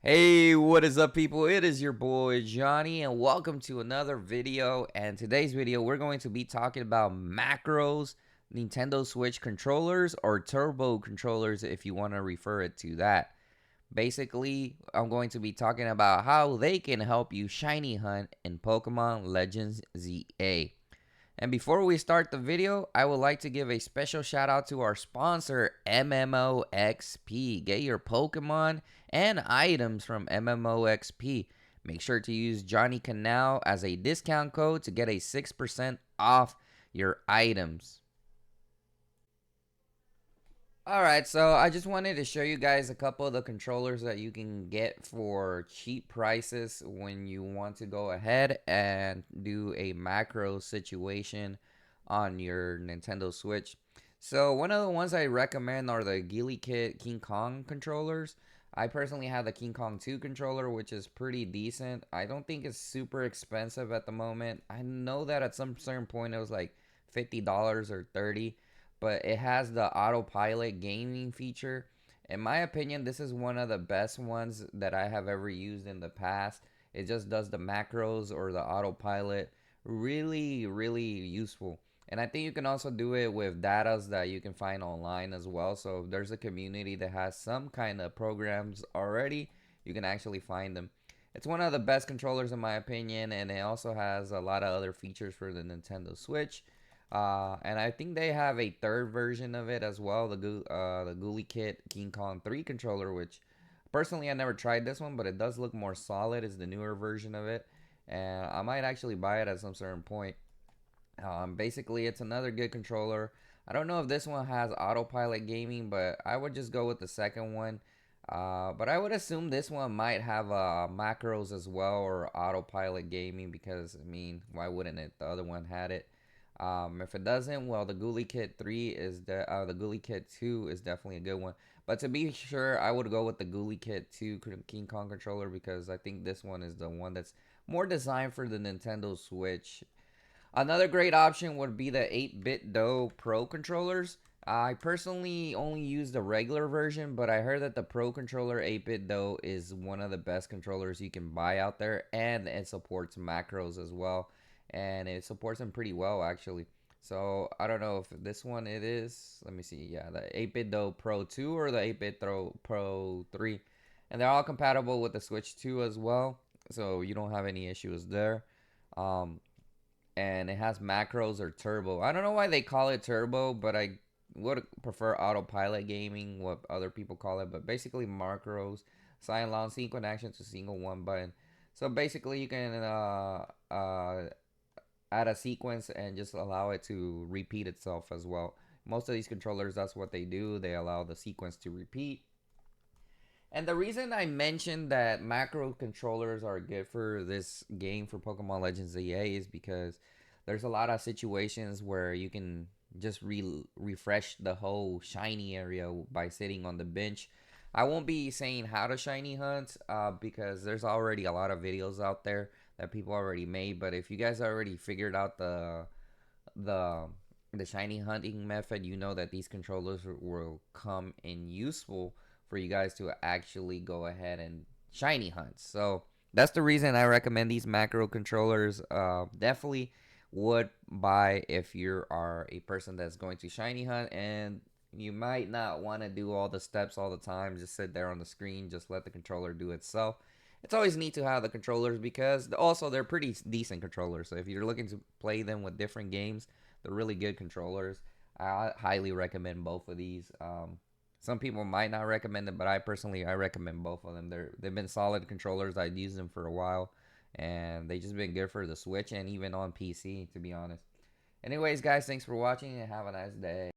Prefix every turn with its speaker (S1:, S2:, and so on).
S1: Hey, what is up, people? It is your boy Johnny, and welcome to another video. And today's video, we're going to be talking about macros, Nintendo Switch controllers, or turbo controllers, if you want to refer it to that. Basically, I'm going to be talking about how they can help you shiny hunt in Pokemon Legends ZA. And before we start the video, I would like to give a special shout out to our sponsor, MMOXP. Get your Pokemon and items from MMOXP. Make sure to use Johnny Canal as a discount code to get a 6% off your items. Alright, so I just wanted to show you guys a couple of the controllers that you can get for cheap prices when you want to go ahead and do a macro situation on your Nintendo Switch. So one of the ones I recommend are the GuliKit King Kong controllers. I personally have the King Kong 2 controller, which is pretty decent. I don't think it's super expensive at the moment. I know that at some certain point it was like $50 or $30, but it has the autopilot gaming feature. In my opinion, this is one of the best ones that I have ever used in the past. It just does the macros or the autopilot really useful. And I think you can also do it with datas that you can find online as well. So if there's a community that has some kind of programs already, you can actually find them. It's one of the best controllers in my opinion, and it also has a lot of other features for the Nintendo Switch. And I think they have a third version of it as well, the GuliKit King Kong 3 controller, which personally I never tried this one, but it does look more solid. It's the newer version of it, and I might actually buy it at some certain point. Basically, it's another good controller. I don't know if this one has autopilot gaming, but I would just go with the second one. But I would assume this one might have macros as well or autopilot gaming because, I mean, why wouldn't it? The other one had it. If it doesn't, well, the GuliKit 3 is the GuliKit 2 is definitely a good one. But to be sure, I would go with the GuliKit 2 King Kong controller because I think this one is the one that's more designed for the Nintendo Switch. Another great option would be the 8BitDo Pro controllers. I personally only use the regular version, but I heard that the Pro controller 8BitDo is one of the best controllers you can buy out there, and it supports macros as well, and it supports them pretty well actually. So I don't know if this one it is. Let me see. Yeah, the 8BitDo Pro 2 or the 8BitDo Pro 3, and they're all compatible with the Switch 2 as well, so you don't have any issues there. Um, and it has macros or turbo. I don't know why they call it turbo, but I would prefer autopilot gaming, what other people call it. But basically, macros, silent long sequence action to single one button. So basically, you can add a sequence and just allow it to repeat itself as well. Most of these controllers, that's what they do. They allow the sequence to repeat. And the reason I mentioned that macro controllers are good for this game for Pokemon Legends EA is because there's a lot of situations where you can just refresh the whole shiny area by sitting on the bench. I won't be saying how to shiny hunt because there's already a lot of videos out there that people already made. But if you guys already figured out the the shiny hunting method, you know that these controllers will come in useful for you guys to actually go ahead and shiny hunt. So that's the reason I recommend these macro controllers. Definitely would buy if you are a person that's going to shiny hunt and you might not want to do all the steps all the time. Just sit there on the screen, just let the controller do itself. It's always neat to have the controllers because also they're pretty decent controllers. So if you're looking to play them with different games, they're really good controllers. I highly recommend both of these. Some people might not recommend it, but I recommend both of them. They've been solid controllers. I've used them for a while, and they just been good for the Switch and even on PC, to be honest. Anyways, guys, thanks for watching and have a nice day.